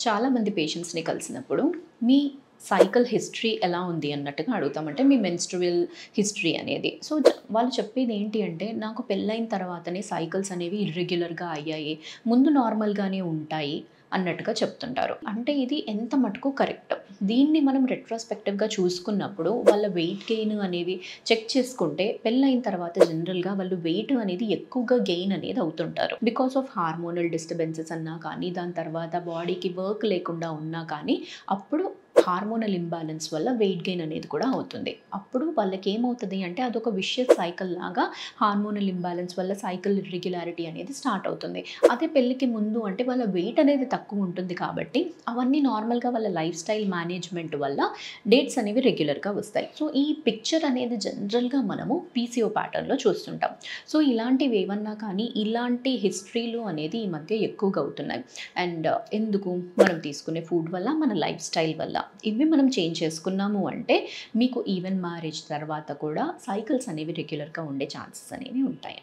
చాలామంది పేషెంట్స్‌ని కలిసినప్పుడు మీ cycle history ఎలా ఉంది అన్నట్టుగా అడుగుతాం. అంటే మీ మెన్స్ట్రుయల్ హిస్టరీ అనేది. సో, వాళ్ళు చెప్పేది ఏంటి అంటే, నాకు పెళ్ళైన తర్వాతనే సైకిల్స్ అనేవి ఇర్రెగ్యులర్‌గా అయ్యాయి. ముందు నార్మల్‌గానే ఉంటాయి అన్నట్టుగా చెప్తుంటారు. అంటే ఇది ఎంత మటుకు కరెక్ట్. దీన్ని మనం రెట్రోస్పెక్టివ్‌గా చూసుకున్నప్పుడు వాళ్ళ వెయిట్ గెయిన్ అనేవి చెక్ చేసుకుంటే పెళ్ళైన తర్వాత జనరల్‌గా వాళ్ళు వెయిట్ అనేది ఎక్కువగా గెయిన్ అనేది అవుతుంటారు. బికాస్ ఆఫ్ హార్మోనల్ డిస్టర్బెన్సెస్ అన్నా కానీ, దాని తర్వాత బాడీకి వర్క్ లేకుండా ఉన్నా కానీ, అప్పుడు హార్మోనల్ ఇంబాలెన్స్ వల్ల వెయిట్ గెయిన్ అనేది కూడా అవుతుంది. అప్పుడు వాళ్ళకేమవుతది అంటే అదొక విషియస్ సైకిల్ లాగా హార్మోనల్ ఇంబాలెన్స్ వల్ల సైకిల్ ఇర్రెగ్యులారిటీ అనేది స్టార్ట్ అవుతుంది. అదే పెళ్ళికి ముందు అంటే వాళ్ళ వెయిట్ అనేది తక్కువ ఉంటుంది కాబట్టి అవన్నీ నార్మల్‌గా వాళ్ళ లైఫ్ స్టైల్ మేనేజ్‌మెంట్ వల్ల డేట్స్ అనేవి రెగ్యులర్‌గా వస్తాయి. సో, ఈ పిక్చర్ అనేది జనరల్‌గా మనము పీసీఓ ప్యాటర్న్‌లో చూస్తుంటాం. సో, ఇలాంటివి ఏవన్నా కానీ ఇలాంటి హిస్టరీలు అనేది ఈ మధ్య ఎక్కువగా అవుతున్నాయి. అండ్ ఎందుకు? మనం తీసుకునే ఫుడ్ వల్ల, మన లైఫ్ స్టైల్ వల్ల. ఇవి మనం చేంజ్ చేసుకున్నాము అంటే మీకు ఈవెన్ మ్యారేజ్ తర్వాత కూడా సైకిల్స్ అనేవి రెగ్యులర్‌గా ఉండే ఛాన్సెస్ అనేవి ఉంటాయి.